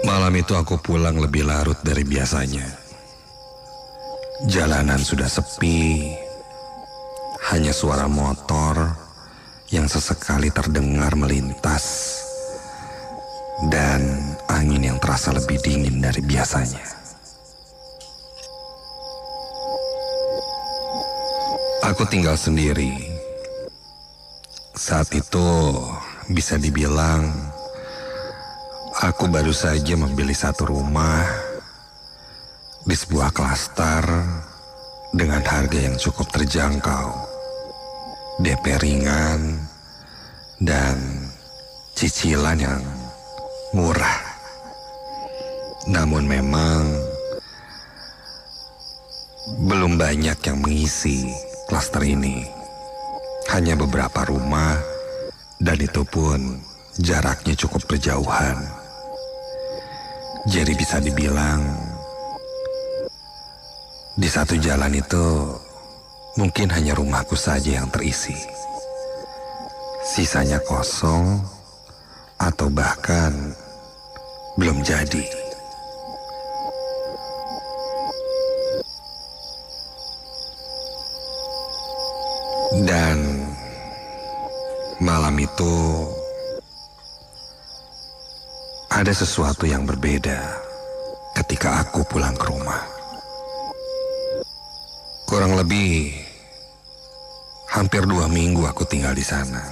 Malam itu aku pulang lebih larut dari biasanya. Jalanan sudah sepi, hanya suara motor yang sesekali terdengar melintas dan angin yang terasa lebih dingin dari biasanya. Aku tinggal sendiri. Saat itu bisa dibilang aku baru saja membeli satu rumah di sebuah klaster dengan harga yang cukup terjangkau, DP ringan, dan cicilan yang murah. Namun memang belum banyak yang mengisi klaster ini. Hanya beberapa rumah, dan itu pun jaraknya cukup berjauhan. Jadi bisa dibilang di satu jalan itu mungkin hanya rumahku saja yang terisi. Sisanya kosong atau bahkan belum jadi. Dan malam itu ada sesuatu yang berbeda ketika aku pulang ke rumah. Kurang lebih hampir 2 minggu aku tinggal di sana.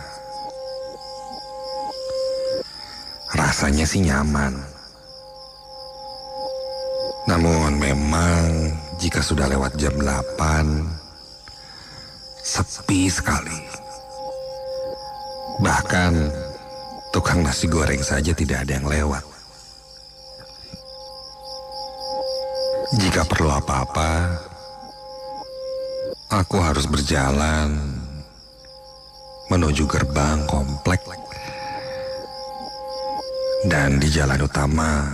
Rasanya sih nyaman. Namun memang jika sudah lewat jam 8, sepi sekali. Bahkan tukang nasi goreng saja tidak ada yang lewat. Jika perlu apa-apa, aku harus berjalan menuju gerbang komplek. Dan di jalan utama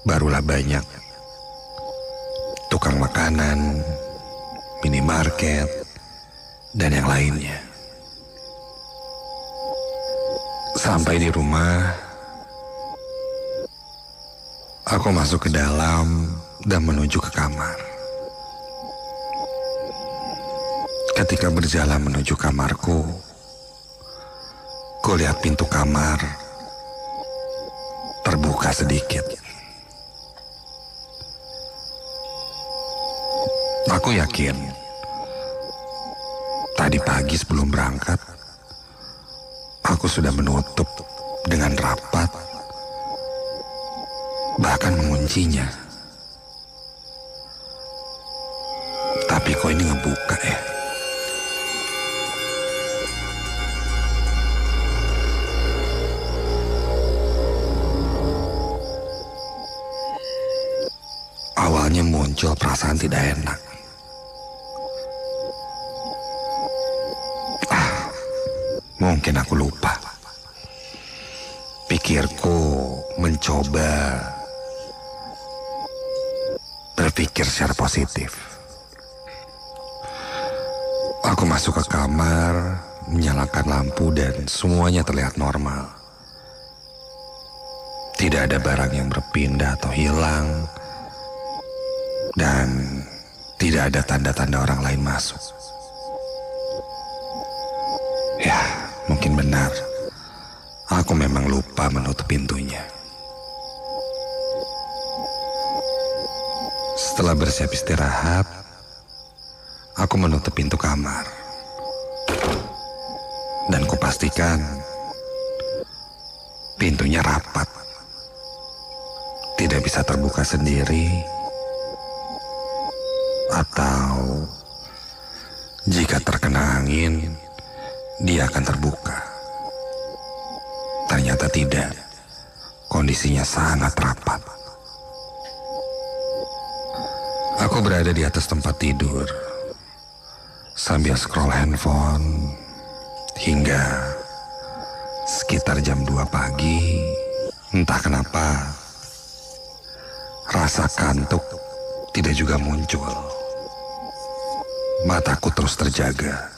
barulah banyak tukang makanan, minimarket, dan yang lainnya. Sampai di rumah, aku masuk ke dalam dan menuju ke kamar. Ketika berjalan menuju kamarku, kulihat pintu kamar terbuka sedikit. Aku yakin tadi pagi sebelum berangkat, aku sudah menutup dengan rapat, bahkan menguncinya. Tapi kok ini ngebuka ya? Awalnya muncul perasaan tidak enak. Mungkin aku lupa. Pikirku mencoba berpikir secara positif. Aku masuk ke kamar, menyalakan lampu dan semuanya terlihat normal. Tidak ada barang yang berpindah atau hilang. Dan tidak ada tanda-tanda orang lain masuk. Ya, mungkin benar. Aku memang lupa menutup pintunya. Setelah bersiap istirahat, aku menutup pintu kamar. Dan kupastikan pintunya rapat. Tidak bisa terbuka sendiri. Atau jika terkena angin, dia akan terbuka. Ternyata tidak. Kondisinya sangat rapat. Aku berada di atas tempat tidur sambil scroll handphone hingga sekitar jam 2 pagi. Entah kenapa rasa kantuk tidak juga muncul. Mataku terus terjaga.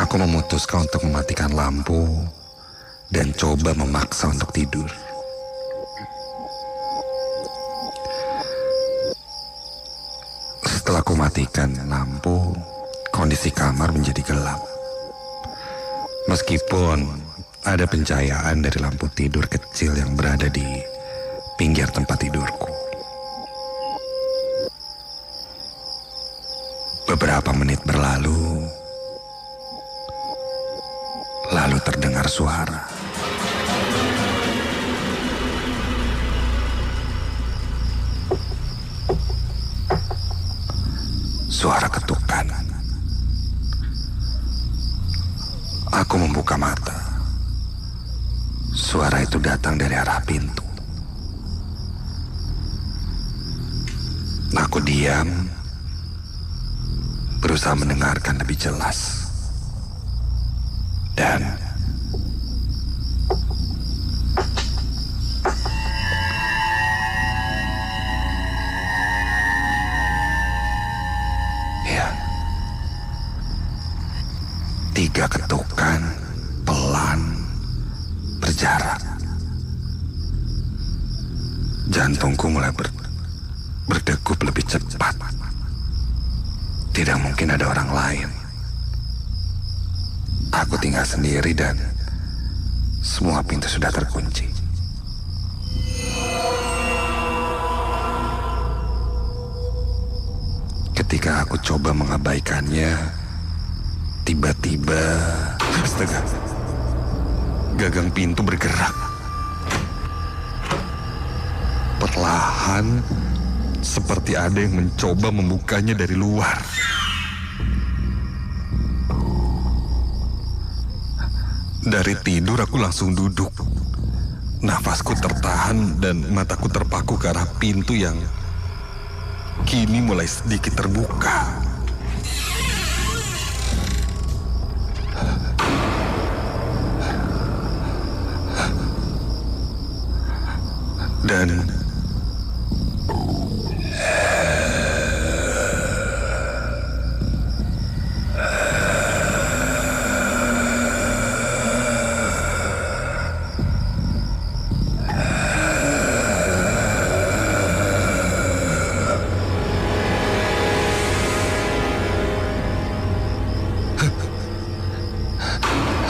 Aku memutuskan untuk mematikan lampu dan coba memaksa untuk tidur. Setelah aku matikan lampu, kondisi kamar menjadi gelap. Meskipun ada pencahayaan dari lampu tidur kecil yang berada di pinggir tempat tidurku. Beberapa menit berlalu, lalu terdengar suara. Suara ketukan. Aku membuka mata. Suara itu datang dari arah pintu. Aku diam, berusaha mendengarkan lebih jelas. Dan ya, 3 ketukan pelan berjarak. Jantungku mulai berdegup lebih cepat. Tidak mungkin ada orang lain. Aku tinggal sendiri dan semua pintu sudah terkunci. Ketika aku coba mengabaikannya, tiba-tiba, astaga, gagang pintu bergerak. Perlahan, seperti ada yang mencoba membukanya dari luar. Dari tidur aku langsung duduk. Nafasku tertahan dan mataku terpaku ke arah pintu yang kini mulai sedikit terbuka. Dan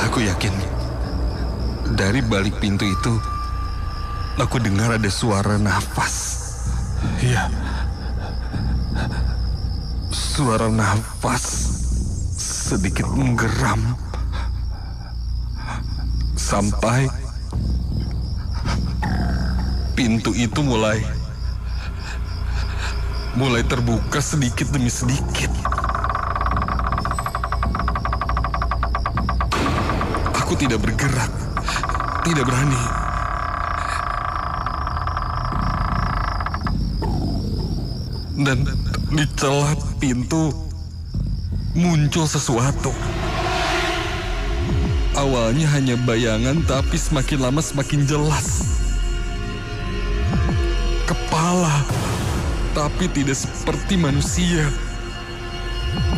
aku yakin dari balik pintu itu aku dengar ada suara nafas. Iya, suara nafas sedikit menggeram sampai pintu itu mulai terbuka sedikit demi sedikit. Aku tidak bergerak, tidak berani. Dan di celah pintu muncul sesuatu. Awalnya hanya bayangan, tapi semakin lama semakin jelas. Kepala, tapi tidak seperti manusia.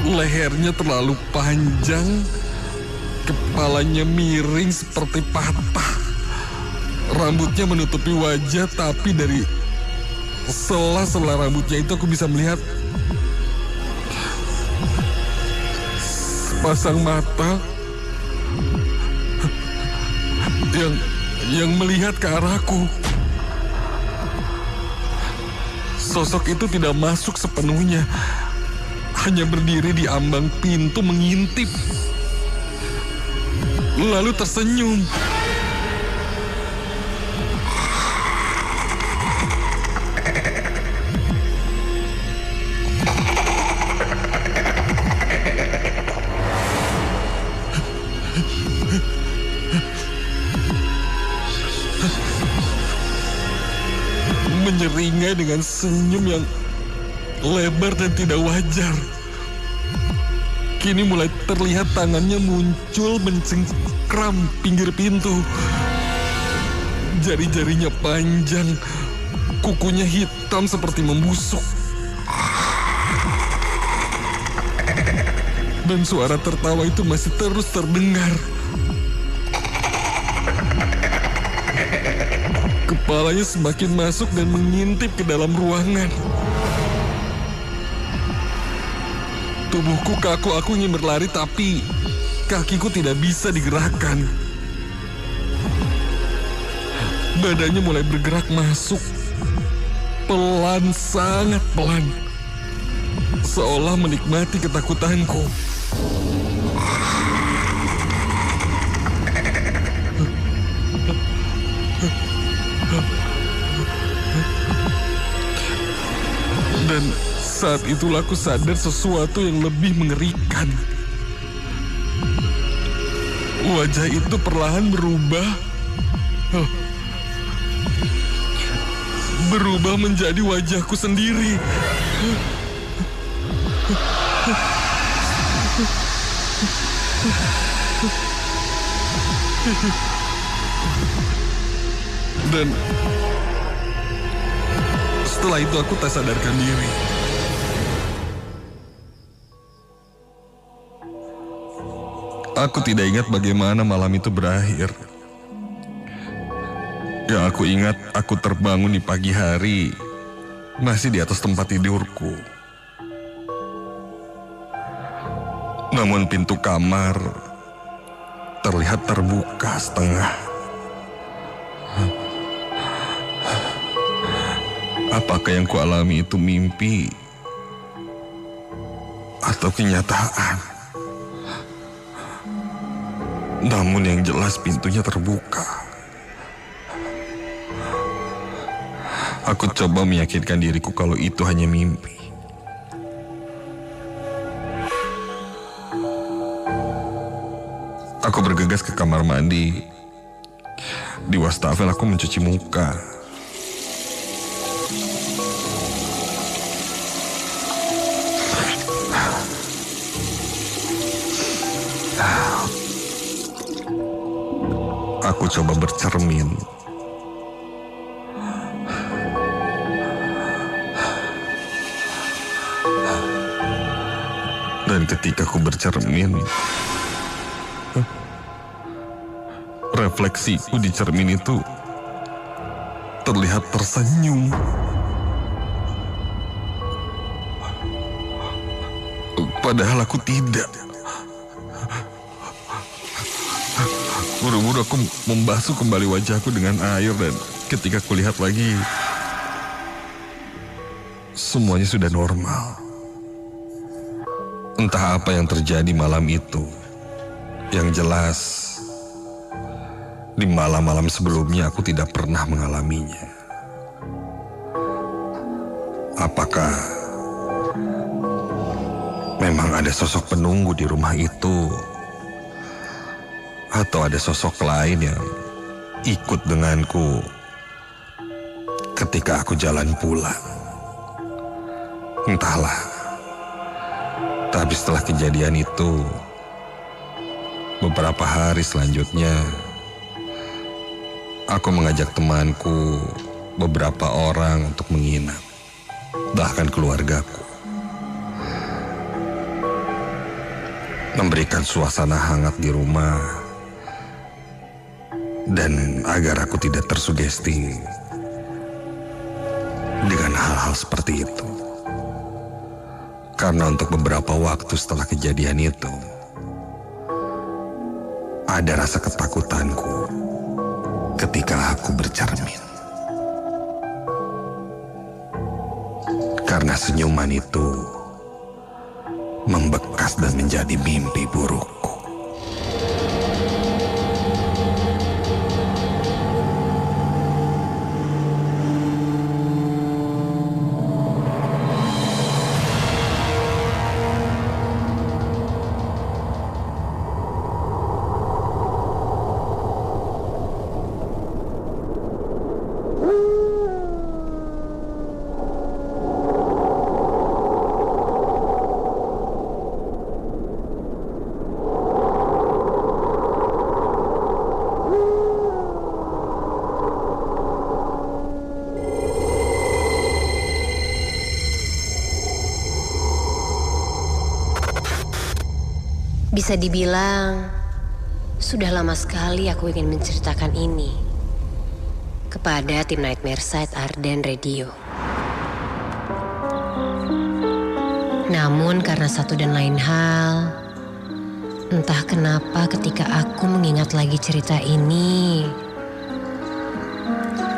Lehernya terlalu panjang, kepalanya miring seperti patah. Rambutnya menutupi wajah, tapi dari sela-sela rambutnya itu aku bisa melihat sepasang mata yang melihat ke arahku. Sosok itu tidak masuk sepenuhnya, hanya berdiri di ambang pintu mengintip, lalu tersenyum. Menyeringai dengan senyum yang lebar dan tidak wajar. Kini mulai terlihat tangannya muncul mencengkram pinggir pintu. Jari-jarinya panjang, kukunya hitam seperti membusuk. Dan suara tertawa itu masih terus terdengar. Kepalanya semakin masuk dan mengintip ke dalam ruangan. Tubuhku kaku, aku ingin berlari tapi kakiku tidak bisa digerakkan. Badannya mulai bergerak masuk. Pelan, sangat pelan. Seolah menikmati ketakutanku. Dan saat itulah aku sadar sesuatu yang lebih mengerikan. Wajah itu perlahan berubah. Berubah menjadi wajahku sendiri. Dan setelah itu aku tak sadarkan diri. Aku tidak ingat bagaimana malam itu berakhir. Yang aku ingat, aku terbangun di pagi hari, masih di atas tempat tidurku. Namun pintu kamar terlihat terbuka setengah. Apakah yang kualami itu mimpi atau kenyataan? Namun yang jelas pintunya terbuka. Aku coba meyakinkan diriku kalau itu hanya mimpi. Aku bergegas ke kamar mandi. Di wastafel aku mencuci muka. Aku coba bercermin. Dan ketika aku bercermin, refleksiku di cermin itu terlihat tersenyum. Padahal aku tidak. Buru-buru aku membasuh kembali wajahku dengan air dan ketika kulihat lagi, semuanya sudah normal. Entah apa yang terjadi malam itu. Yang jelas, di malam-malam sebelumnya aku tidak pernah mengalaminya. Apakah memang ada sosok penunggu di rumah itu? Atau ada sosok lain yang ikut denganku ketika aku jalan pulang? Entahlah. Tapi setelah kejadian itu, beberapa hari selanjutnya, aku mengajak temanku, beberapa orang untuk menginap, bahkan keluargaku. Memberikan suasana hangat di rumah, dan agar aku tidak tersugesti dengan hal-hal seperti itu. Karena untuk beberapa waktu setelah kejadian itu, ada rasa ketakutanku ketika aku bercermin. Karena senyuman itu membekas dan menjadi mimpi burukku. Bisa dibilang, sudah lama sekali aku ingin menceritakan ini kepada tim Nightmare Side Arden Radio. Namun karena satu dan lain hal, entah kenapa ketika aku mengingat lagi cerita ini,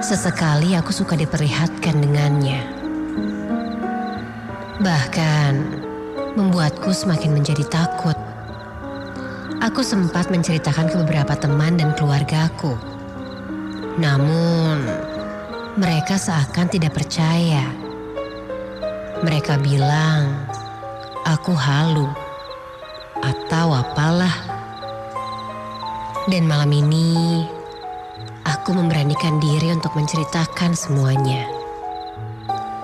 sesekali aku suka diperlihatkan dengannya. Bahkan membuatku semakin menjadi takut. Aku sempat menceritakan ke beberapa teman dan keluargaku. Namun, mereka seakan tidak percaya. Mereka bilang, aku halu atau apalah. Dan malam ini, aku memberanikan diri untuk menceritakan semuanya.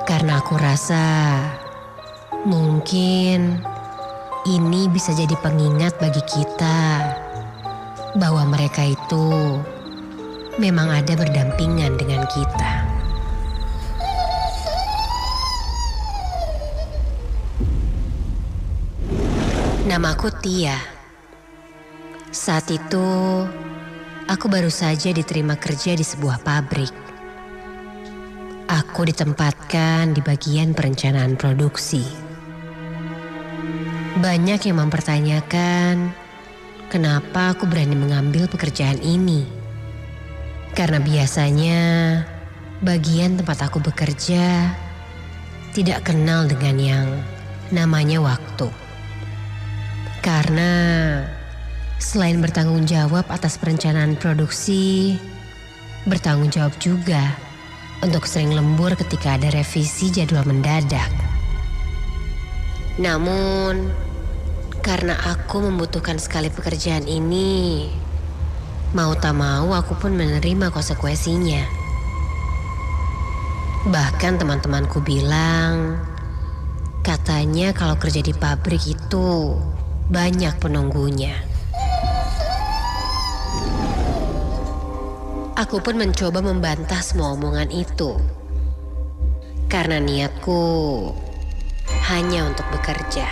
Karena aku rasa, mungkin ini bisa jadi pengingat bagi kita bahwa mereka itu memang ada berdampingan dengan kita. Namaku Tia. Saat itu, aku baru saja diterima kerja di sebuah pabrik. Aku ditempatkan di bagian perencanaan produksi. Banyak yang mempertanyakan kenapa aku berani mengambil pekerjaan ini. Karena biasanya bagian tempat aku bekerja tidak kenal dengan yang namanya waktu. Karena selain bertanggung jawab atas perencanaan produksi, bertanggung jawab juga untuk sering lembur ketika ada revisi jadwal mendadak. Namun, karena aku membutuhkan sekali pekerjaan ini, mau tak mau aku pun menerima konsekuensinya. Bahkan teman-temanku bilang, katanya kalau kerja di pabrik itu banyak penunggunya. Aku pun mencoba membantah semua omongan itu. Karena niatku hanya untuk bekerja.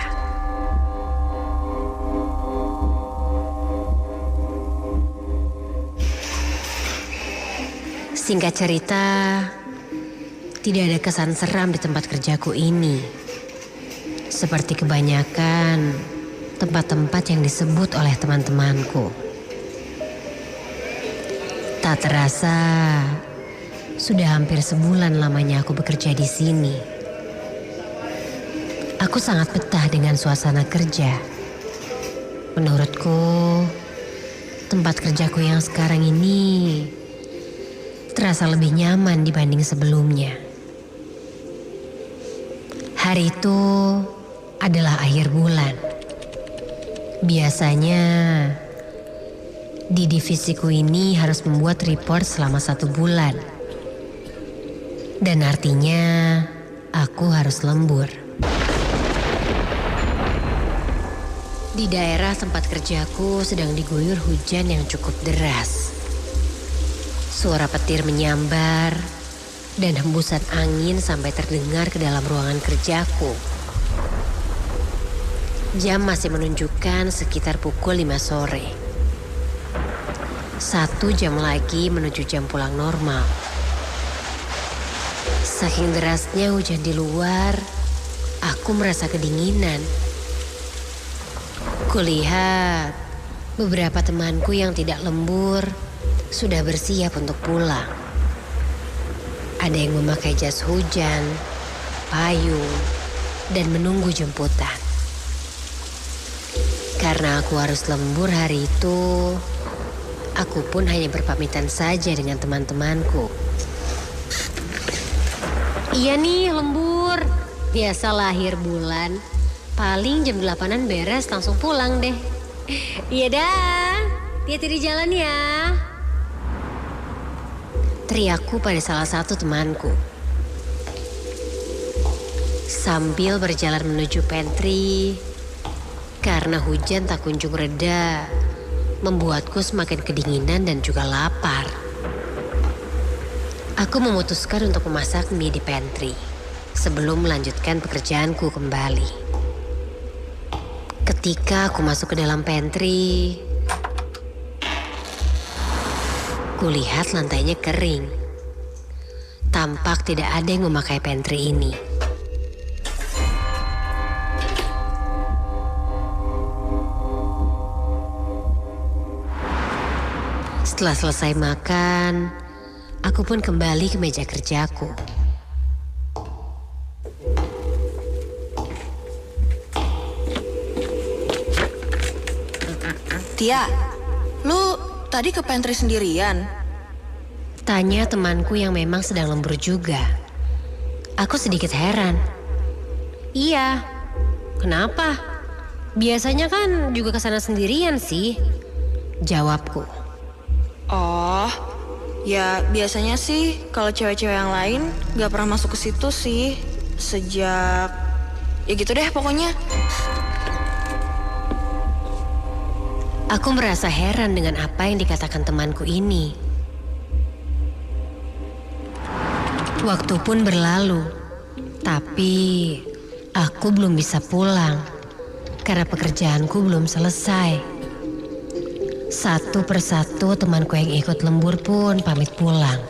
Singkat cerita, tidak ada kesan seram di tempat kerjaku ini. Seperti kebanyakan tempat-tempat yang disebut oleh teman-temanku. Tak terasa, sudah hampir sebulan lamanya aku bekerja di sini. Aku sangat betah dengan suasana kerja. Menurutku, tempat kerjaku yang sekarang ini terasa lebih nyaman dibanding sebelumnya. Hari itu adalah akhir bulan. Biasanya di divisiku ini harus membuat report selama 1 bulan. Dan artinya aku harus lembur. Di daerah tempat kerjaku sedang diguyur hujan yang cukup deras. Suara petir menyambar dan hembusan angin sampai terdengar ke dalam ruangan kerjaku. Jam masih menunjukkan sekitar pukul 5 sore. 1 jam lagi menuju jam pulang normal. Saking derasnya hujan di luar, aku merasa kedinginan. Kulihat beberapa temanku yang tidak lembur sudah bersiap untuk pulang. Ada yang memakai jas hujan, payung, dan menunggu jemputan. Karena aku harus lembur hari itu, aku pun hanya berpamitan saja dengan teman-temanku. Iya nih, lembur. Biasalah akhir bulan. Paling jam 8-an beres langsung pulang deh. Iya dah, hati-hati di jalan ya. Teriakku pada salah satu temanku. Sambil berjalan menuju pantry, karena hujan tak kunjung reda, membuatku semakin kedinginan dan juga lapar. Aku memutuskan untuk memasak mie di pantry sebelum melanjutkan pekerjaanku kembali. Ketika aku masuk ke dalam pantry, kulihat lantainya kering. Tampak tidak ada yang memakai pantry ini. Setelah selesai makan, aku pun kembali ke meja kerjaku. Tia, lu tadi ke pantry sendirian? Tanya temanku yang memang sedang lembur juga. Aku sedikit heran. Iya, kenapa? Biasanya kan juga ke sana sendirian sih, jawabku. Oh, ya biasanya sih kalau cewek-cewek yang lain gak pernah masuk ke situ sih. Sejak, ya gitu deh pokoknya. Aku merasa heran dengan apa yang dikatakan temanku ini. Waktu pun berlalu, tapi aku belum bisa pulang karena pekerjaanku belum selesai. Satu persatu temanku yang ikut lembur pun pamit pulang.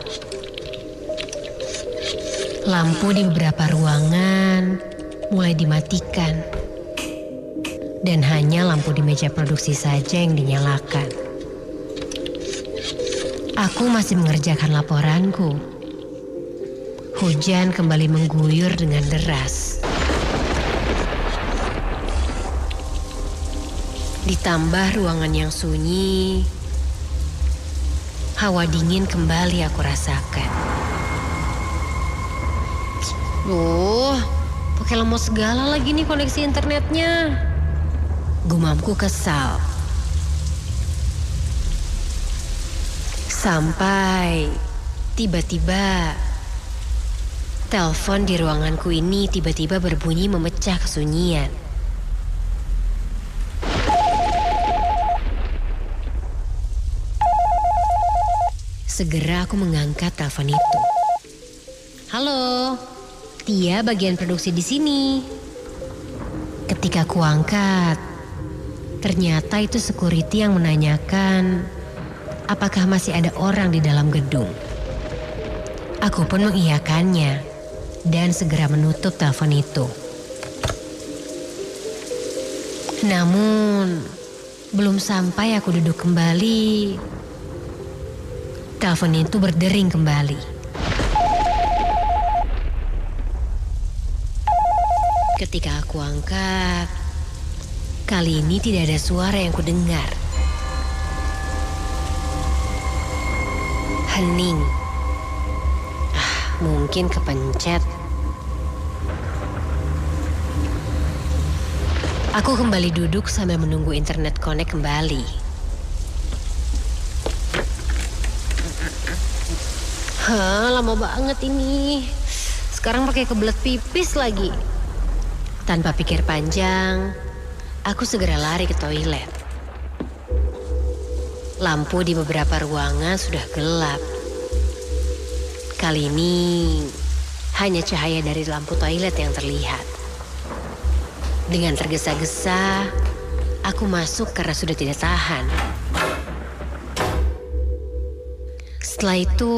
Lampu di beberapa ruangan mulai dimatikan. Dan hanya lampu di meja produksi saja yang dinyalakan. Aku masih mengerjakan laporanku. Hujan kembali mengguyur dengan deras. Ditambah ruangan yang sunyi, hawa dingin kembali aku rasakan. Loh, pakai lemot segala lagi nih koneksi internetnya. Gumamku kesal. Sampai tiba-tiba telepon di ruanganku ini tiba-tiba berbunyi memecah kesunyian. Segera aku mengangkat telepon itu. Halo, Tia bagian produksi di sini. Ketika aku angkat, ternyata itu security yang menanyakan apakah masih ada orang di dalam gedung. Aku pun mengiyakannya dan segera menutup telepon itu. Namun, belum sampai aku duduk kembali, telepon itu berdering kembali. Ketika aku angkat, kali ini tidak ada suara yang kudengar. Hening. Mungkin kepencet. Aku kembali duduk sambil menunggu internet connect kembali. Lama banget ini. Sekarang pakai kebelet pipis lagi. Tanpa pikir panjang, aku segera lari ke toilet. Lampu di beberapa ruangan sudah gelap. Kali ini hanya cahaya dari lampu toilet yang terlihat. Dengan tergesa-gesa, aku masuk karena sudah tidak tahan. Setelah itu,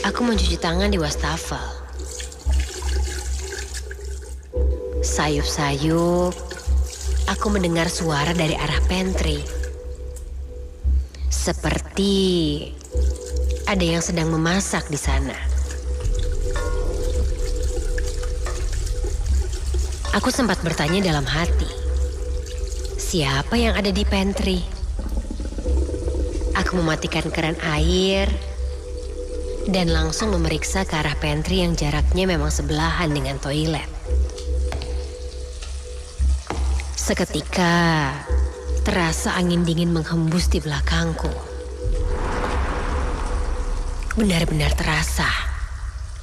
aku mencuci tangan di wastafel. Sayup-sayup, aku mendengar suara dari arah pantry. Seperti ada yang sedang memasak di sana. Aku sempat bertanya dalam hati, siapa yang ada di pantry? Aku mematikan keran air dan langsung memeriksa ke arah pantry yang jaraknya memang sebelahan dengan toilet. Seketika, terasa angin dingin menghembus di belakangku. Benar-benar terasa.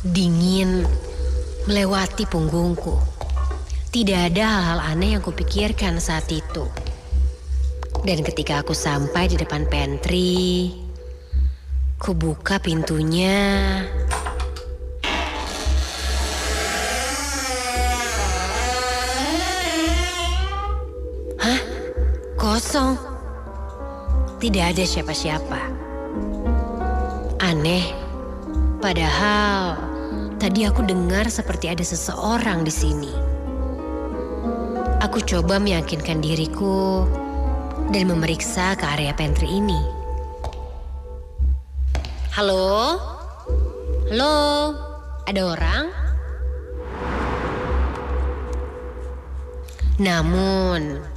Dingin melewati punggungku. Tidak ada hal-hal aneh yang kupikirkan saat itu. Dan ketika aku sampai di depan pantry, kubuka pintunya. Kosong. Tidak ada siapa-siapa. Aneh. Padahal tadi aku dengar seperti ada seseorang di sini. Aku coba meyakinkan diriku dan memeriksa ke area pantry ini. Halo? Halo? Ada orang? Namun,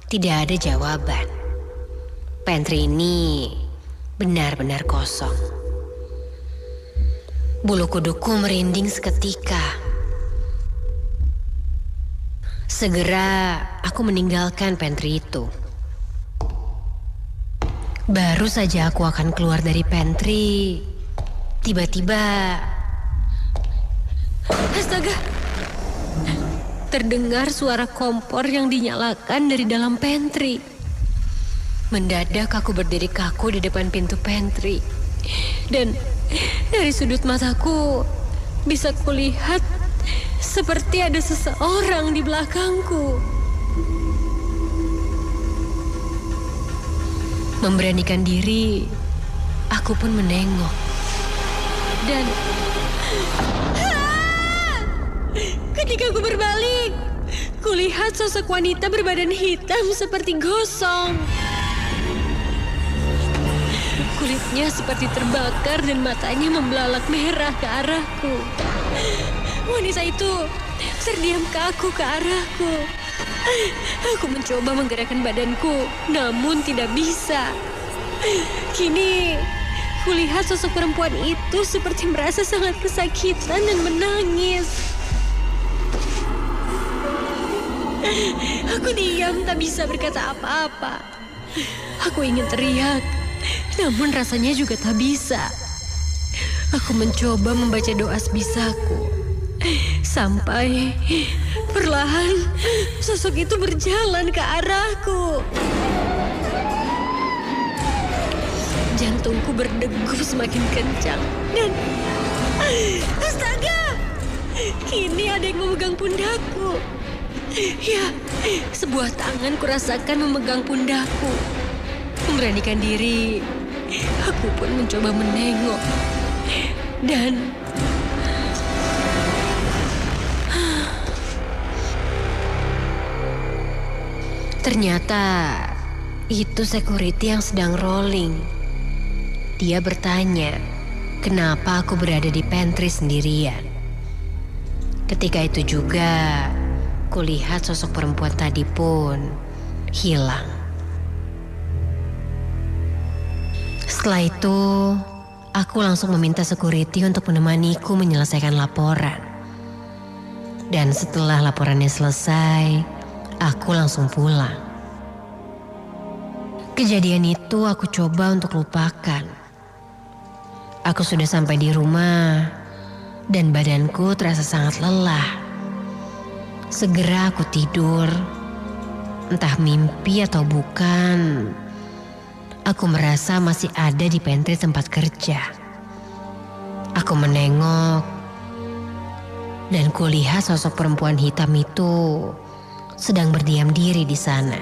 tidak ada jawaban. Pantry ini benar-benar kosong. Bulu kuduku merinding seketika. Segera aku meninggalkan pantry itu. Baru saja aku akan keluar dari pantry, tiba-tiba... Astaga! Terdengar suara kompor yang dinyalakan dari dalam pantry. Mendadak aku berdiri kaku di depan pintu pantry. Dan dari sudut mataku bisa kulihat seperti ada seseorang di belakangku. Memberanikan diri, aku pun menengok. Dan ketika aku berbalik, kulihat sosok wanita berbadan hitam seperti gosong. Kulitnya seperti terbakar dan matanya membelalak merah ke arahku. Wanita itu terdiam kaku ke arahku. Aku mencoba menggerakkan badanku, namun tidak bisa. Kini, kulihat sosok perempuan itu seperti merasa sangat kesakitan dan menangis. Aku diam, tak bisa berkata apa-apa. Aku ingin teriak, namun rasanya juga tak bisa. Aku mencoba membaca doa sebisaku. Sampai perlahan sosok itu berjalan ke arahku. Jantungku berdegup semakin kencang. Dan astaga! Kini ada yang memegang pundakku. Ya, sebuah tangan kurasakan memegang pundakku. Memberanikan diri, aku pun mencoba menengok. Dan ternyata itu security yang sedang rolling. Dia bertanya, kenapa aku berada di pantry sendirian. Ketika itu juga, kulihat sosok perempuan tadi pun hilang. Setelah itu, aku langsung meminta security untuk menemaniku menyelesaikan laporan. Dan setelah laporannya selesai, aku langsung pulang. Kejadian itu aku coba untuk lupakan. Aku sudah sampai di rumah dan badanku terasa sangat lelah. Segera aku tidur. Entah mimpi atau bukan, aku merasa masih ada di pantry tempat kerja. Aku menengok dan kulihat sosok perempuan hitam itu sedang berdiam diri di sana.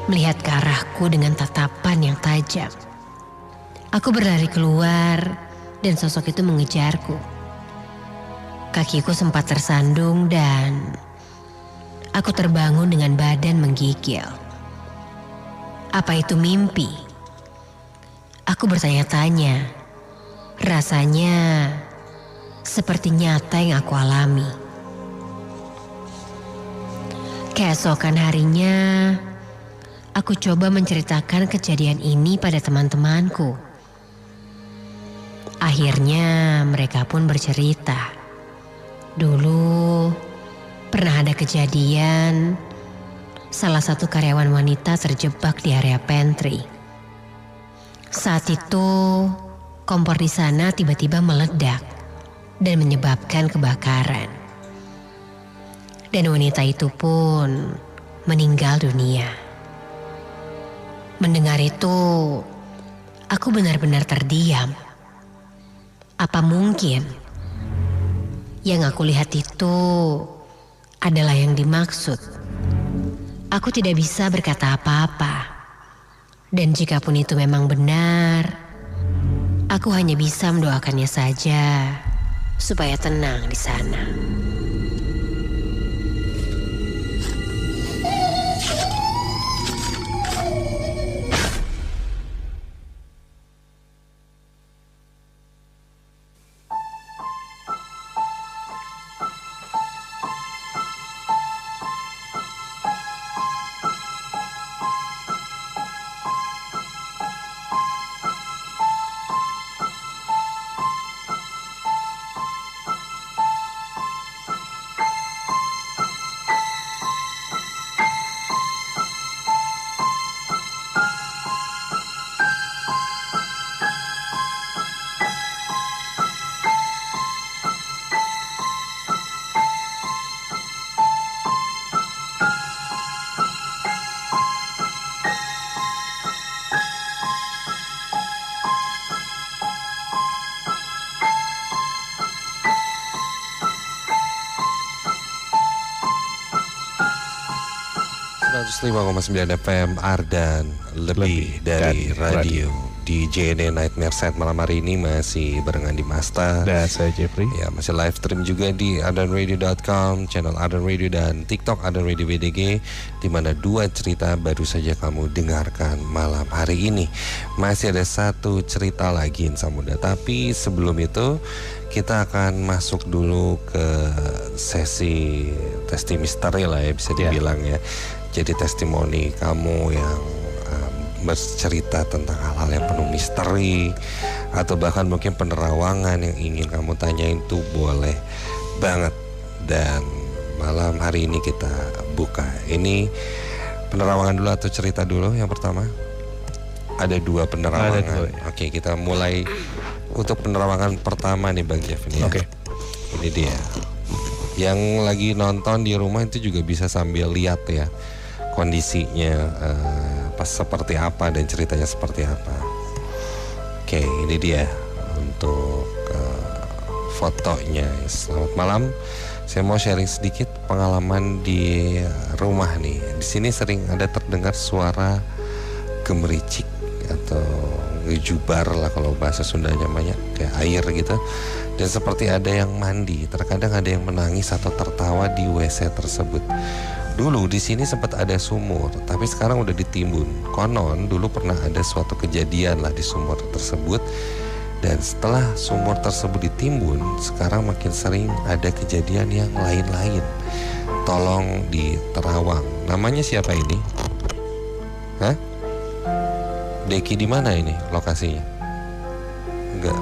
Melihat ke arahku dengan tatapan yang tajam. Aku berlari keluar dan sosok itu mengejarku. Kakiku sempat tersandung dan aku terbangun dengan badan menggigil. Apa itu mimpi? Aku bertanya-tanya. Rasanya seperti nyata yang aku alami. Keesokan harinya, aku coba menceritakan kejadian ini pada teman-temanku. Akhirnya mereka pun bercerita. Dulu pernah ada kejadian salah satu karyawan wanita terjebak di area pantry. Saat itu kompor di sana tiba-tiba meledak dan menyebabkan kebakaran. Dan wanita itu pun meninggal dunia. Mendengar itu, aku benar-benar terdiam. Apa mungkin yang aku lihat itu adalah yang dimaksud? Aku tidak bisa berkata apa-apa. Dan jikapun itu memang benar, aku hanya bisa mendoakannya saja supaya tenang di sana. .9 FM Ardan lebih dari radio. Di JNE Nightmare Set malam hari ini masih barengan di Masta dan saya Jeffrey. Ya, masih live stream juga di ardanradio.com, channel Ardan Radio dan TikTok Ardan Radio BDG, di mana 2 cerita baru saja kamu dengarkan malam hari ini. Masih ada 1 cerita lagi Insan Muda, tapi sebelum itu kita akan masuk dulu ke sesi testi misteri lah ya, bisa dibilang ya. Jadi testimoni kamu yang bercerita tentang hal-hal yang penuh misteri, atau bahkan mungkin penerawangan yang ingin kamu tanyain tuh boleh banget. Dan malam hari ini kita buka. Ini penerawangan dulu atau cerita dulu yang pertama? Ada 2 penerawangan. Ada 2, ya. Oke, kita mulai untuk penerawangan pertama nih Bang Jeff ini ya. Oke. Ini dia. Yang lagi nonton di rumah itu juga bisa sambil lihat ya kondisinya pas seperti apa dan ceritanya seperti apa. Oke, ini dia untuk fotonya. Selamat malam. Saya mau sharing sedikit pengalaman di rumah nih. Di sini sering ada terdengar suara gemericik atau ngejubar lah kalau bahasa Sundanya namanya, kayak air gitu. Dan seperti ada yang mandi. Terkadang ada yang menangis atau tertawa di WC tersebut. Dulu di sini sempat ada sumur, tapi sekarang udah ditimbun. Konon dulu pernah ada suatu kejadian lah di sumur tersebut. Dan setelah sumur tersebut ditimbun, sekarang makin sering ada kejadian yang lain-lain. Tolong diterawang. Namanya siapa ini? Hah? Deki di mana ini lokasinya? Enggak.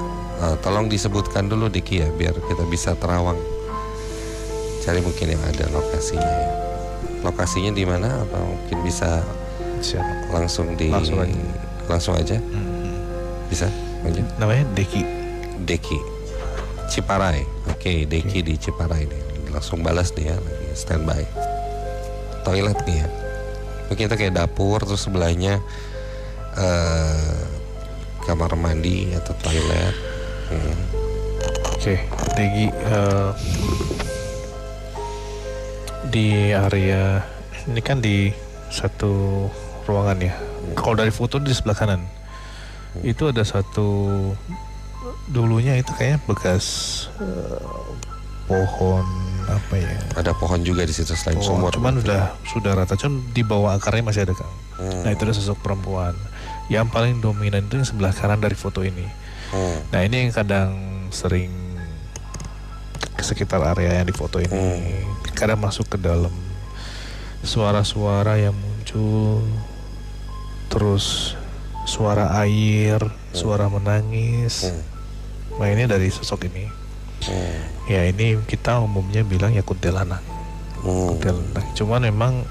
Tolong disebutkan dulu Deki ya, biar kita bisa terawang. Cari mungkin yang ada lokasinya ya. Lokasinya di mana, atau mungkin bisa langsung aja. Bisa aja. Namanya Deki Ciparai. Oke, Deki di Ciparai nih. Langsung balas dia, lagi standby. Toilet nih ya. Mungkin itu kayak dapur, terus sebelahnya kamar mandi atau toilet. Oke, Deki di area ini kan di satu ruangan ya. Kalau dari foto di sebelah kanan itu ada satu, dulunya itu kayaknya bekas pohon apa ya? Ada pohon juga di situ selain sumur. Cuman sudah rata, cuman di bawah akarnya masih ada Kang. Nah itu ada sosok perempuan. Yang paling dominan itu yang sebelah kanan dari foto ini. Nah ini yang kadang sering ke sekitar area yang di foto ini. Kadang masuk ke dalam, suara-suara yang muncul, terus suara air, suara menangis. Nah ini dari sosok ini. Ya ini kita umumnya bilang ya kuntilanak. Kuntilanak. Cuman memang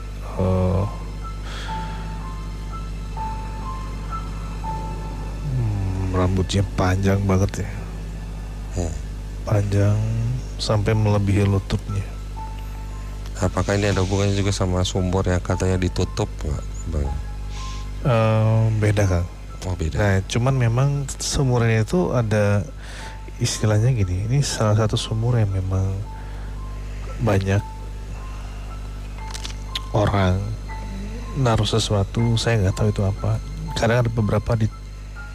rambutnya panjang banget ya. Panjang sampai melebihi lututnya. Apakah ini ada hubungannya juga sama sumur yang katanya ditutup nggak, Bang? Beda Kang. Oh beda. Nah cuman memang sumurnya itu ada istilahnya gini. Ini salah satu sumur yang memang banyak orang naruh sesuatu, saya nggak tahu itu apa. Kadang ada beberapa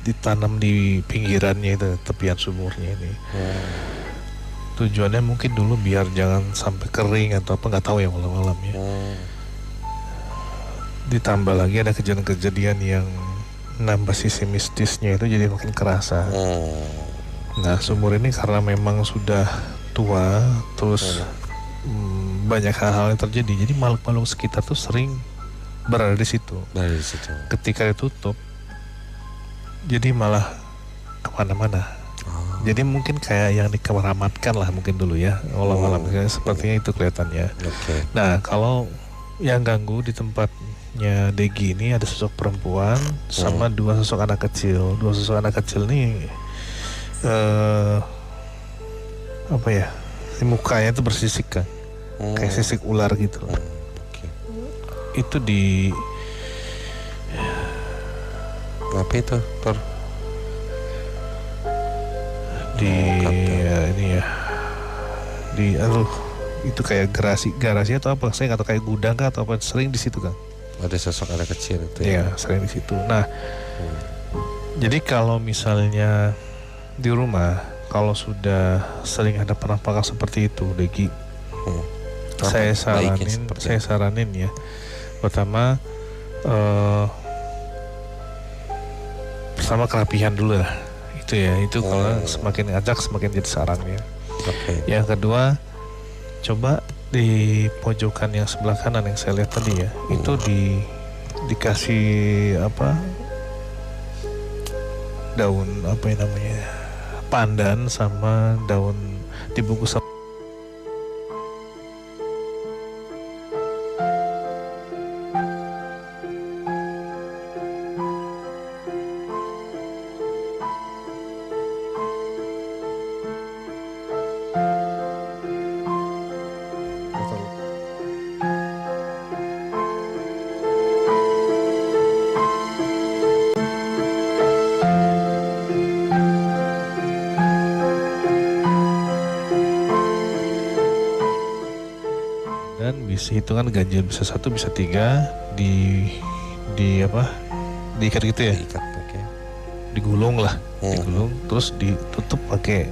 ditanam di pinggirannya itu, tepian sumurnya ini. Tujuannya mungkin dulu biar jangan sampai kering atau apa, nggak tahu ya malam-malam ya. Ditambah lagi ada kejadian-kejadian yang nambah sisi mistisnya itu jadi makin kerasa. Nah, sumur ini karena memang sudah tua, terus banyak hal-hal yang terjadi, jadi makhluk-makhluk sekitar tuh sering berada di situ. Ketika ditutup, jadi malah kemana-mana. Jadi mungkin kayak yang dikeramatkan lah mungkin dulu ya, malam-malam sepertinya itu kelihatannya. Nah, kalau yang ganggu di tempatnya Degi ini ada sosok perempuan sama dua sosok anak kecil. Dua sosok anak kecil ini apa ya? Mukanya itu bersisik kan, kayak sisik ular gitu. Itu di apa itu, Tor? Di ini ya, di itu kayak garasi atau apa, saya nggak tahu, kayak gudang kah atau apa, sering di situ kan. Ada sosok anak kecil itu ya. Sering di situ. Nah, jadi kalau misalnya di rumah, kalau sudah sering ada penampakan seperti itu, Degi, saya saranin ya, pertama pertama kerapihan dulu lah. Itu kalau semakin ngajak semakin jadi sarang ya. Yang kedua, coba di pojokan yang sebelah kanan yang saya lihat tadi ya, itu dikasih apa, daun apa yang namanya, pandan sama daun dibungkus sama hitungan ganjil, bisa 1 bisa 3 diikat gitu ya, digulung lah, digulung terus ditutup pakai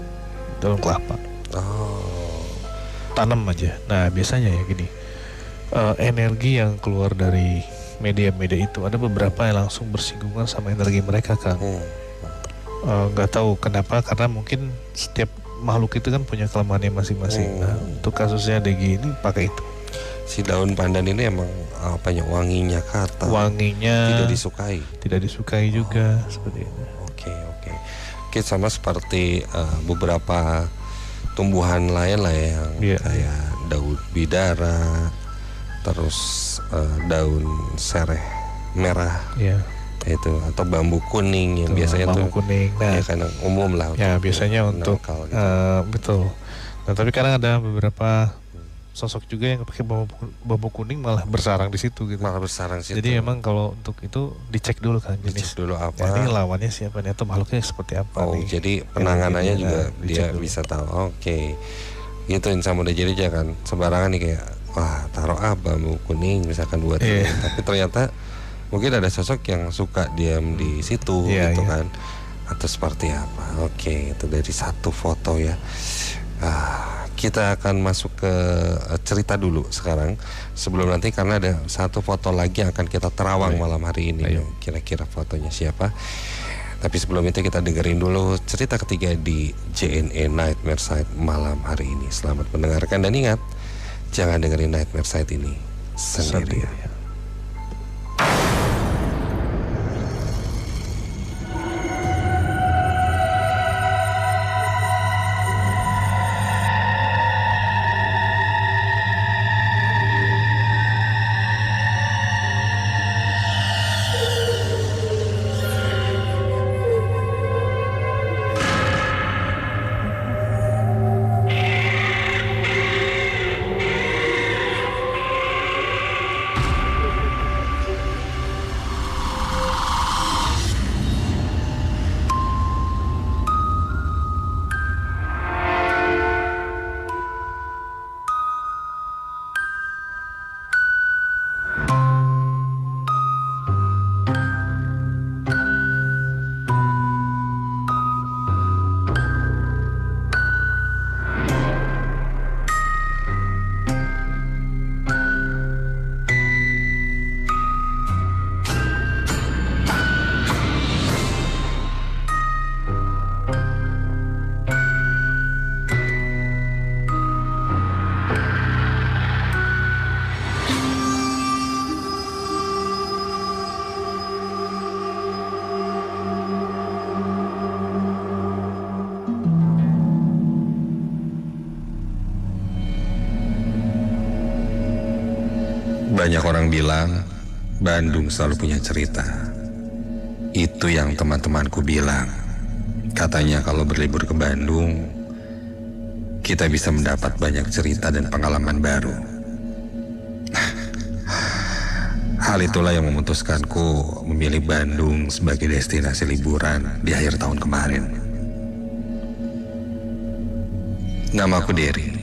daun kelapa, tanam aja. Nah, biasanya ya gini, energi yang keluar dari media-media itu ada beberapa yang langsung bersinggungan sama energi mereka, Kang. Nggak tahu kenapa, karena mungkin setiap makhluk itu kan punya kelemahannya masing-masing. Nah, untuk kasusnya Degi ini pakai itu. Si daun pandan ini emang apanya, wanginya kata? Wanginya tidak disukai juga, seperti itu. Oke, sama seperti beberapa tumbuhan lain lah yang kayak daun bidara, terus daun sereh merah, itu, atau bambu kuning yang biasanya bambu kuning. Nah, ya kan umum lah. Ya, biasanya untuk gitu. Betul. Nah, tapi kadang ada beberapa sosok juga yang pakai bambu kuning malah bersarang di situ gitu. Jadi memang kalau untuk itu dicek dulu kan jenis. Dulu apa? Ya, ini lawannya siapa nih, atau makhluknya seperti apa nih. Jadi penanganannya juga dia bisa tahu. Gitu, sama udah jadi jangan sembarangan nih kayak wah taruh bambu kuning misalkan buat ini. Tapi ternyata mungkin ada sosok yang suka diam di situ gitu kan. Atau seperti apa. Itu dari satu foto ya. Kita akan masuk ke cerita dulu sekarang, sebelum nanti, karena ada satu foto lagi yang akan kita terawang malam hari ini. Kira-kira fotonya siapa? Tapi sebelum itu kita dengerin dulu cerita ketiga di JNE Nightmare Site malam hari ini. Selamat mendengarkan, dan ingat, jangan dengerin Nightmare Site ini sendirian. Banyak orang bilang Bandung selalu punya cerita. Itu yang teman-temanku bilang. Katanya kalau berlibur ke Bandung, kita bisa mendapat banyak cerita dan pengalaman baru. Hal itulah yang memutuskanku memilih Bandung sebagai destinasi liburan di akhir tahun kemarin. Namaku Dery.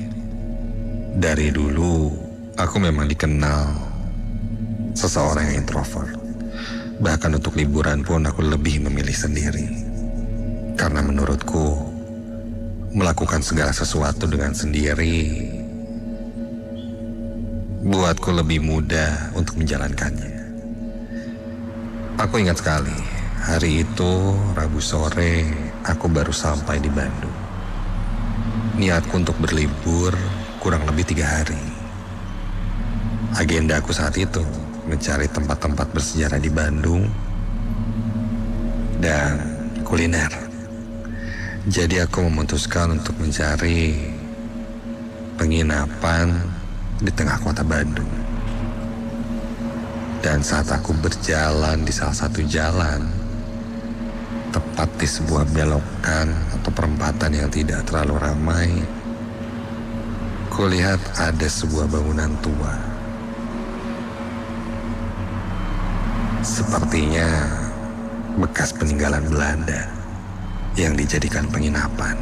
Dari dulu, aku memang dikenal seseorang yang introvert. Bahkan untuk liburan pun aku lebih memilih sendiri. Karena menurutku, melakukan segala sesuatu dengan sendiri buatku lebih mudah untuk menjalankannya. Aku ingat sekali, hari itu Rabu sore aku baru sampai di Bandung. Niatku untuk berlibur kurang lebih 3 hari. Agenda aku saat itu mencari tempat-tempat bersejarah di Bandung dan kuliner. Jadi aku memutuskan untuk mencari penginapan di tengah kota Bandung. Dan saat aku berjalan di salah satu jalan, tepat di sebuah belokan atau perempatan yang tidak terlalu ramai, kulihat ada sebuah bangunan tua. Sepertinya bekas peninggalan Belanda yang dijadikan penginapan.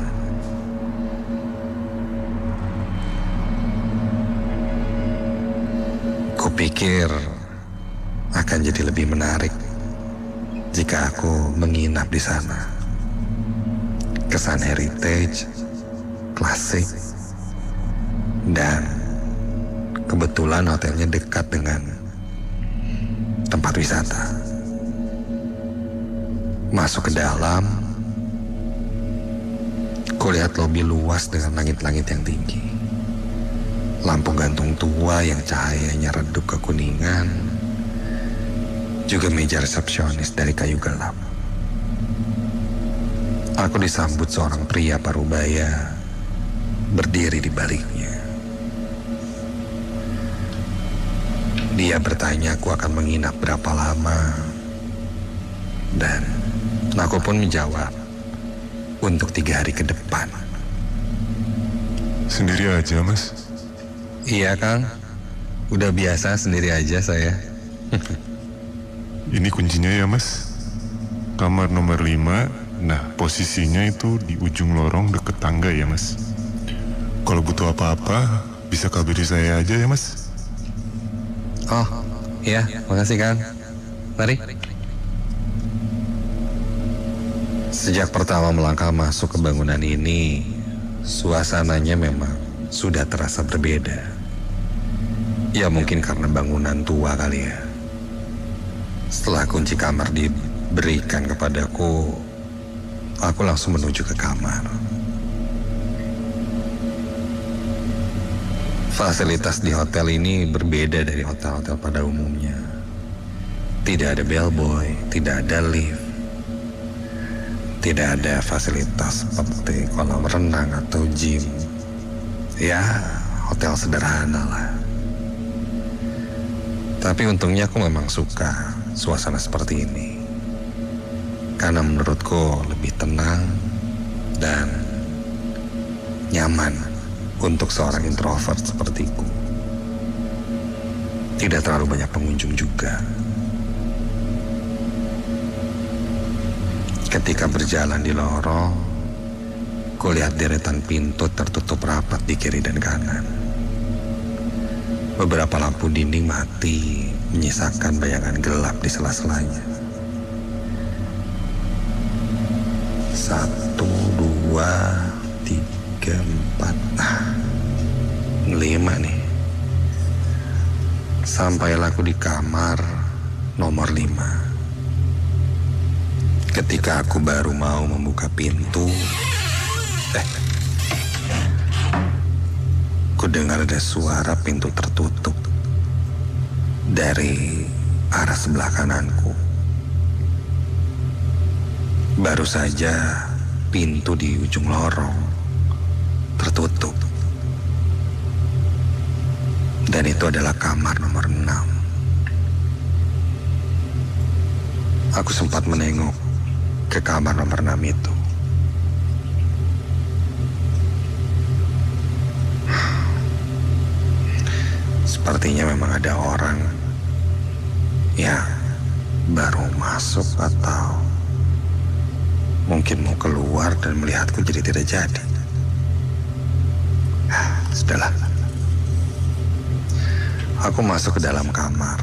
Kupikir akan jadi lebih menarik jika aku menginap di sana. Kesan heritage, klasik, dan kebetulan hotelnya dekat dengan tempat wisata. Masuk ke dalam, kulihat lobi luas dengan langit-langit yang tinggi. Lampu gantung tua yang cahayanya redup kekuningan. Juga meja resepsionis dari kayu gelap. Aku disambut seorang pria parubaya berdiri di baliknya. Dia bertanya aku akan menginap berapa lama. Dan aku pun menjawab, untuk 3 hari ke depan. Sendiri aja, Mas? Iya, Kang. Udah biasa sendiri aja saya. Ini kuncinya ya, Mas. Kamar nomor 5. Nah, posisinya itu di ujung lorong deket tangga ya, Mas. Kalau butuh apa-apa, bisa kabari saya aja ya, Mas. Oh, iya. Makasih, Kang. Mari. Sejak pertama melangkah masuk ke bangunan ini, suasananya memang sudah terasa berbeda. Ya mungkin karena bangunan tua kali ya. Setelah kunci kamar diberikan kepadaku, aku langsung menuju ke kamar. Fasilitas di hotel ini berbeda dari hotel-hotel pada umumnya. Tidak ada bellboy, tidak ada lift. Tidak ada fasilitas seperti kolam renang atau gym. Ya, hotel sederhana lah. Tapi untungnya aku memang suka suasana seperti ini. Karena menurutku lebih tenang dan nyaman untuk seorang introvert sepertiku. Tidak terlalu banyak pengunjung juga. Ketika berjalan di lorong, kulihat deretan pintu tertutup rapat di kiri dan kanan. Beberapa lampu dinding mati, menyisakan bayangan gelap di sela-selanya. 1, 2, 3, 4, 5 nih. Sampailah aku di kamar nomor 5. Ketika aku baru mau membuka pintu, ku dengar ada suara pintu tertutup dari arah sebelah kananku. Baru saja pintu di ujung lorong tertutup. Dan itu adalah kamar nomor 6. Aku sempat menengok ke kamar nomor 6 itu. Sepertinya memang ada orang yang baru masuk atau mungkin mau keluar dan melihatku jadi tidak jadi. Sudahlah. Aku masuk ke dalam kamar,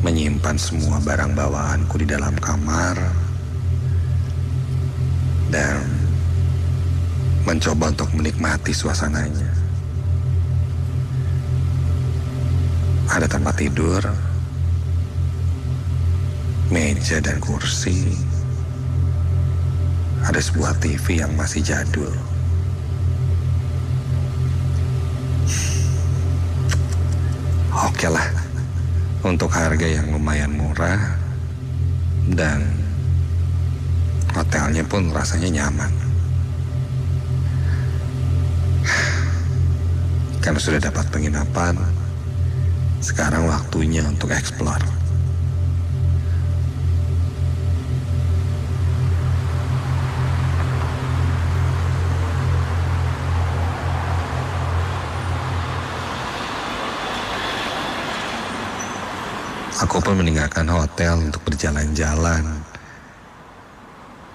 menyimpan semua barang bawaanku di dalam kamar, dan mencoba untuk menikmati suasananya. Ada tempat tidur, meja dan kursi, ada sebuah TV yang masih jadul. Oke lah, untuk harga yang lumayan murah dan hotelnya pun rasanya nyaman. Karena sudah dapat penginapan, sekarang waktunya untuk eksplor. Aku pun meninggalkan hotel untuk berjalan-jalan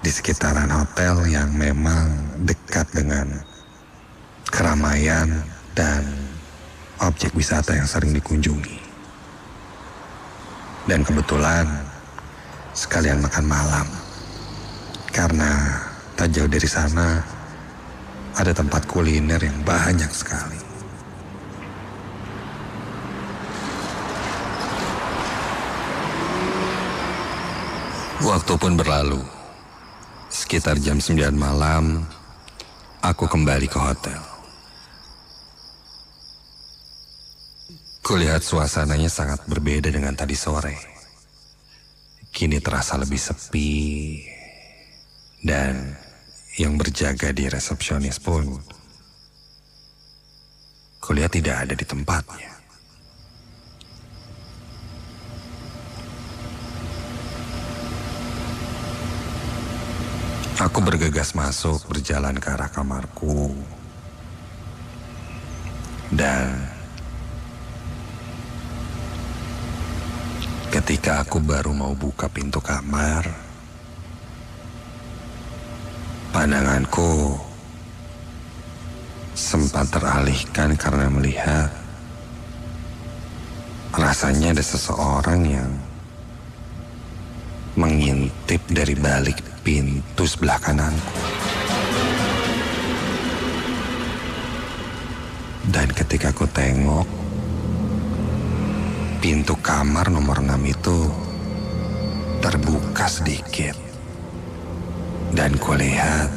di sekitaran hotel yang memang dekat dengan keramaian dan objek wisata yang sering dikunjungi. Dan kebetulan sekalian makan malam, karena tak jauh dari sana ada tempat kuliner yang banyak sekali. Waktu pun berlalu. Sekitar jam 9 malam, aku kembali ke hotel. Kulihat suasananya sangat berbeda dengan tadi sore. Kini terasa lebih sepi, dan yang berjaga di resepsionis pun kulihat tidak ada di tempatnya. Aku bergegas masuk, berjalan ke arah kamarku, dan ketika aku baru mau buka pintu kamar, pandanganku sempat teralihkan karena melihat rasanya ada seseorang yang mengintip dari balik pintu sebelah kananku. Dan ketika aku tengok, pintu kamar nomor 6 itu terbuka sedikit. Dan kulihat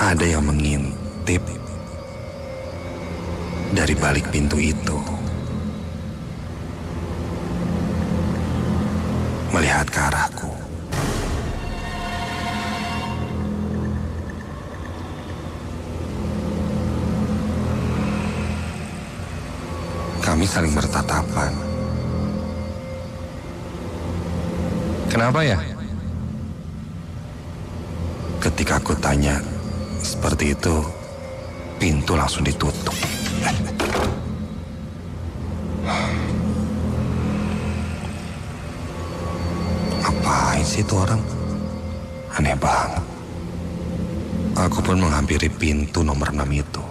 ada yang mengintip dari balik pintu itu, melihat ke arahku. Kami saling bertatapan. Kenapa ya? Ketika aku tanya seperti itu, pintu langsung ditutup. Ngapain sih itu orang? Aneh banget. Aku pun menghampiri pintu nomor 6 itu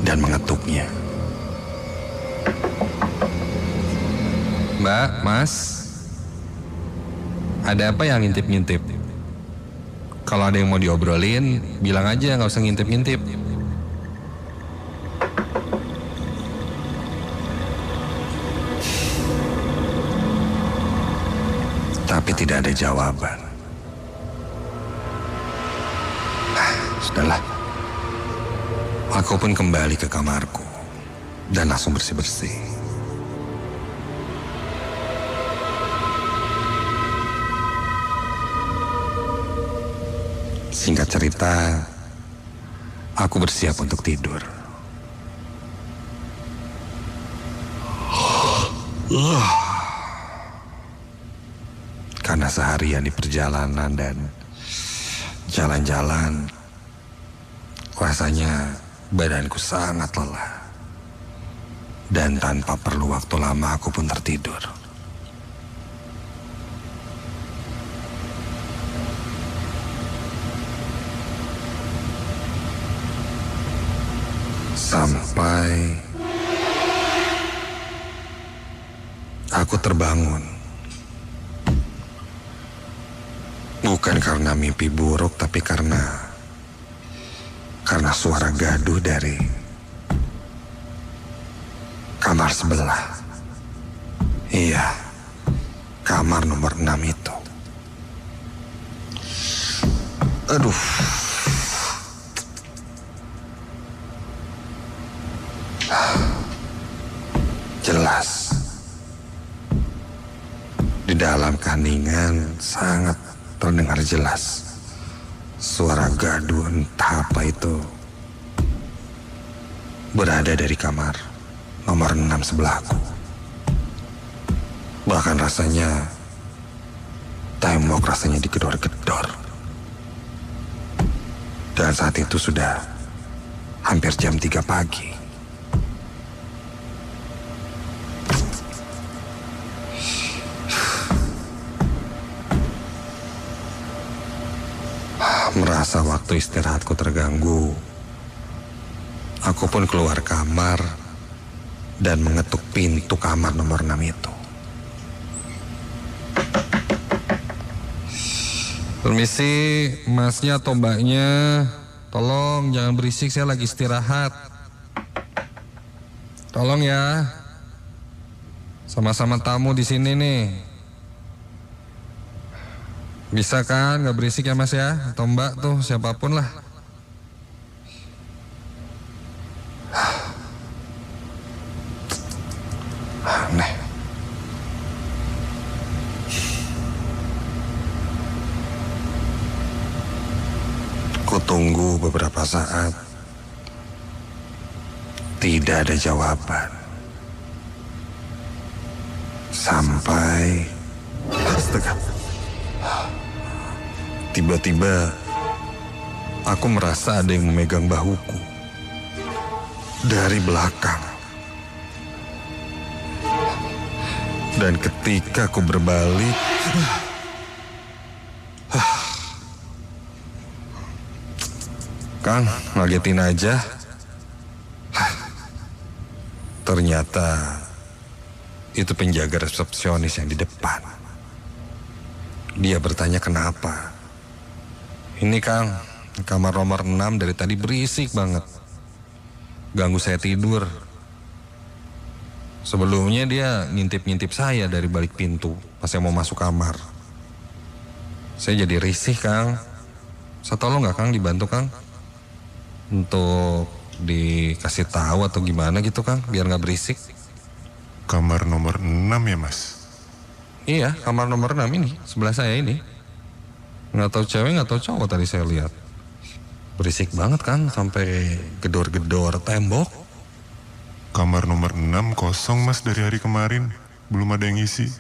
dan mengetuknya. Mbak, Mas, ada apa yang ngintip-ngintip? Kalau ada yang mau diobrolin, bilang aja, nggak usah ngintip-ngintip. Tapi tidak ada jawaban. Sudahlah. Aku pun kembali ke kamarku dan langsung bersih-bersih. Singkat cerita, Aku bersiap untuk tidur. Karena seharian di perjalanan dan jalan-jalan, rasanya badanku sangat lelah. Dan tanpa perlu waktu lama aku pun tertidur. Sampai aku terbangun. Bukan karena mimpi buruk, tapi karena suara gaduh dari kamar sebelah. Iya, kamar nomor 6 itu. Aduh. Jelas. Di dalam keheningan sangat terdengar jelas suara gaduh entah apa itu berada dari kamar nomor 6 sebelahku. Bahkan rasanya tembok rasanya digedor-gedor. Dan saat itu sudah hampir jam 3 pagi. Merasa waktu istirahatku terganggu, aku pun keluar kamar dan mengetuk pintu kamar nomor 6 itu. Permisi, masnya atau mbaknya, tolong jangan berisik, saya lagi istirahat. Tolong ya, sama-sama tamu di sini nih. Bisa kan, nggak berisik ya mas ya, atau mbak tuh, siapapun lah. Aneh. Kutunggu beberapa saat. Tidak ada jawaban. Sampai... Astaga. Tiba-tiba aku merasa ada yang memegang bahuku dari belakang. Dan ketika aku berbalik, Kang, ngagetin aja. Ternyata itu penjaga resepsionis yang di depan. Dia bertanya kenapa. Ini Kang, kamar nomor 6 dari tadi berisik banget. Ganggu saya tidur. Sebelumnya dia ngintip-ngintip saya dari balik pintu pas saya mau masuk kamar. Saya jadi risih Kang. Saya tolong gak Kang, dibantu Kang? Untuk dikasih tahu atau gimana gitu Kang, biar gak berisik. Kamar nomor 6 ya Mas? Iya, kamar nomor 6 ini, sebelah saya ini. Nggak tahu cewek, nggak tahu cowok tadi saya lihat. Berisik banget kan, sampai gedor-gedor tembok. Kamar nomor 6 kosong Mas dari hari kemarin. Belum ada yang isi.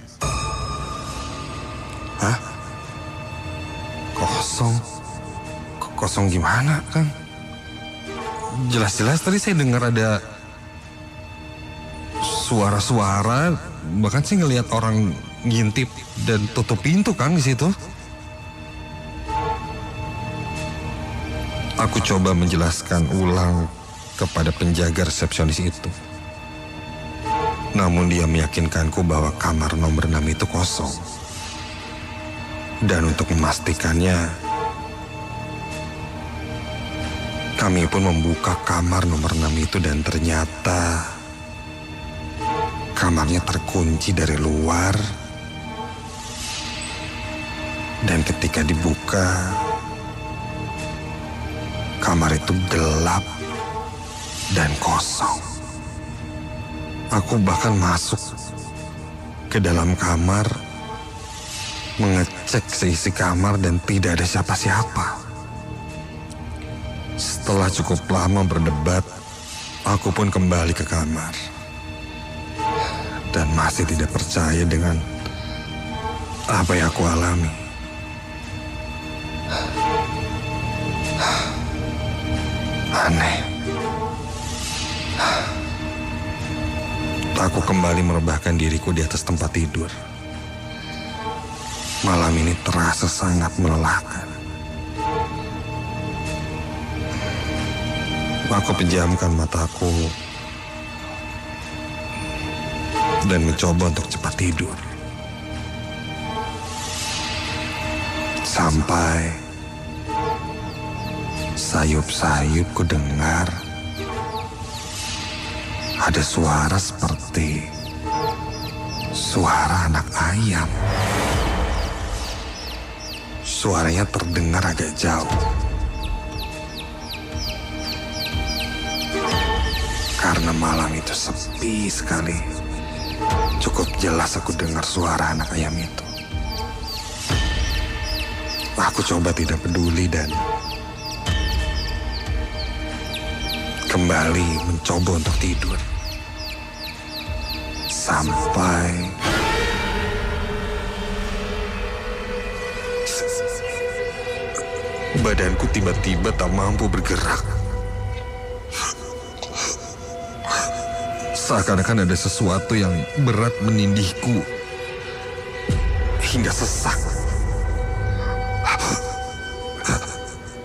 Hah? Kosong? Kosong gimana Kang? Jelas-jelas tadi saya dengar ada suara-suara, bahkan sih ngelihat orang ngintip dan tutup pintu Kang di situ. Aku coba menjelaskan ulang kepada penjaga resepsionis itu. Namun dia meyakinkanku bahwa kamar nomor 6 itu kosong. Dan untuk memastikannya, kami pun membuka kamar nomor 6 itu dan ternyata kamarnya terkunci dari luar. Dan ketika dibuka, kamar itu gelap dan kosong. Aku bahkan masuk ke dalam kamar, mengecek seisi kamar dan tidak ada siapa-siapa. Setelah cukup lama berdebat, aku pun kembali ke kamar. Dan masih tidak percaya dengan apa yang aku alami. Aneh. Aku kembali merebahkan diriku di atas tempat tidur. Malam ini terasa sangat melelahkan. Aku pejamkan mataku dan mencoba untuk cepat tidur. Sampai sayup-sayup ku dengar ada suara seperti suara anak ayam. Suaranya terdengar agak jauh. Karena malam itu sepi sekali, cukup jelas aku dengar suara anak ayam itu. Aku coba tidak peduli dan kembali mencoba untuk tidur. Sampai badanku tiba-tiba tak mampu bergerak. Seakan-akan ada sesuatu yang berat menindihku hingga sesak.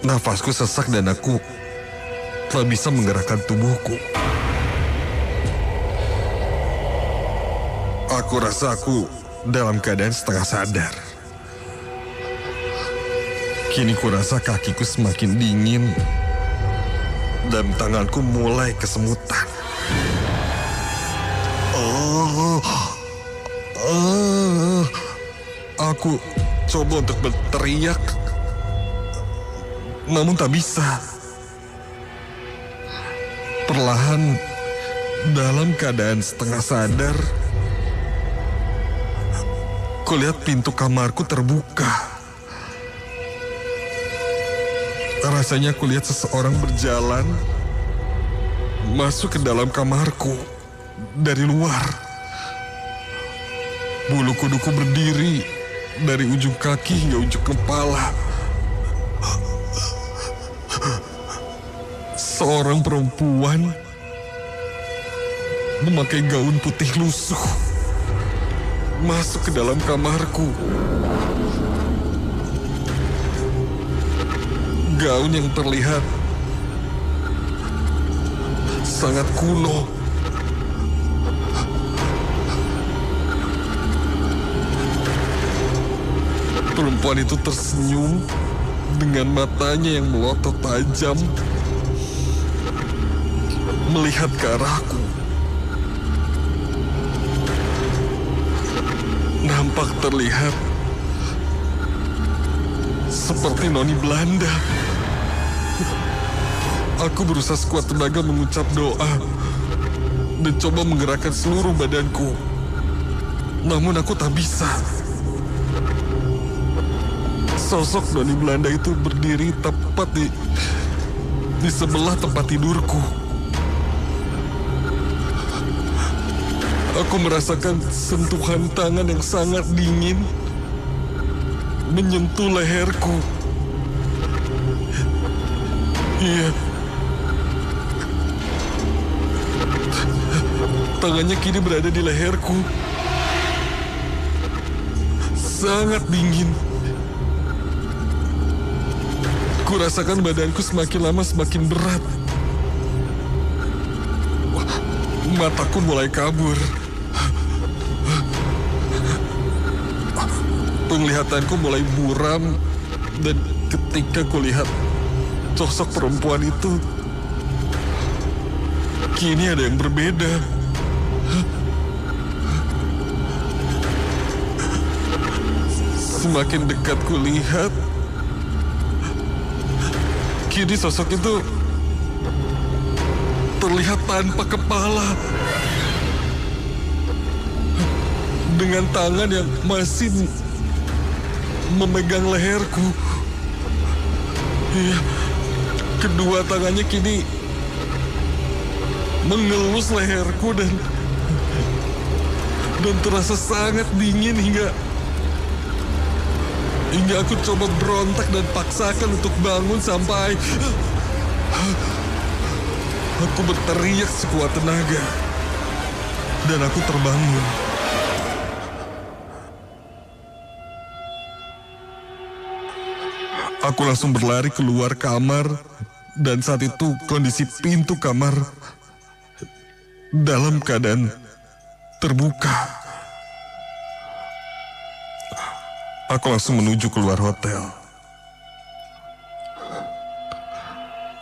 Nafasku sesak dan aku tak bisa menggerakkan tubuhku. Aku rasa aku dalam keadaan setengah sadar. Kini kurasa kakiku semakin dingin dan tanganku mulai kesemutan. Aku coba untuk berteriak, namun tak bisa. Perlahan, dalam keadaan setengah sadar, kulihat pintu kamarku terbuka. Rasanya kulihat seseorang berjalan masuk ke dalam kamarku dari luar. Bulu kuduku berdiri dari ujung kaki hingga ujung kepala. Seorang perempuan memakai gaun putih lusuh masuk ke dalam kamarku. Gaun yang terlihat sangat kuno. Perempuan itu tersenyum dengan matanya yang melotot tajam, melihat ke arahku. Nampak terlihat seperti noni Belanda. Aku berusaha sekuat tenaga mengucap doa dan coba menggerakkan seluruh badanku. Namun aku tak bisa. Sosok noni Belanda itu berdiri tepat di sebelah tempat tidurku. Aku merasakan sentuhan tangan yang sangat dingin menyentuh leherku. Iya. Tangannya kini berada di leherku. Sangat dingin. Kurasakan badanku semakin lama semakin berat. Mataku mulai kabur. Penglihatanku mulai buram. Dan ketika kulihat sosok perempuan itu, kini ada yang berbeda. Semakin dekat kulihat, kini sosok itu terlihat tanpa kepala. Dengan tangan yang masih memegang leherku. Iya, Kedua tangannya kini mengelus leherku dan terasa sangat dingin hingga aku coba berontak dan paksakan untuk bangun sampai aku berteriak sekuat tenaga dan aku terbangun. Aku langsung berlari keluar kamar dan saat itu kondisi pintu kamar dalam keadaan terbuka. Aku langsung menuju keluar hotel.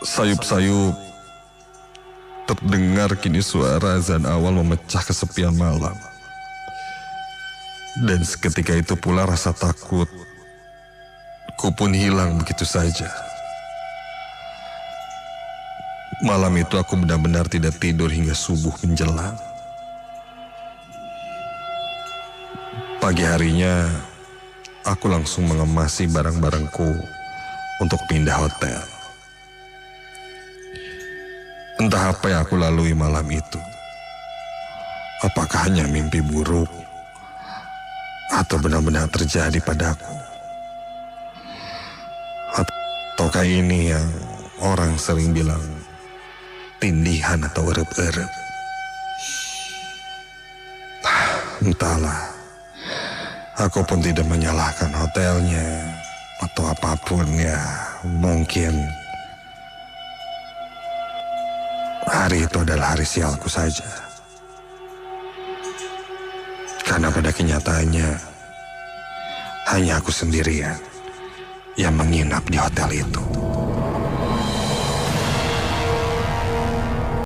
Sayup-sayup terdengar kini suara azan awal memecah kesepian malam. Dan seketika itu pula rasa takutku pun hilang begitu saja. Malam itu aku benar-benar tidak tidur hingga subuh menjelang. Pagi harinya, aku langsung mengemasi barang-barangku untuk pindah hotel. Entah apa yang aku lalui malam itu. Apakah hanya mimpi buruk atau benar-benar terjadi padaku? Ataukah ini yang orang sering bilang tindihan atau erep-erep? Entahlah. Aku pun tidak menyalahkan hotelnya atau apapun ya. Mungkin hari itu adalah hari sialku saja. Karena pada kenyataannya hanya aku sendirian yang menginap di hotel itu.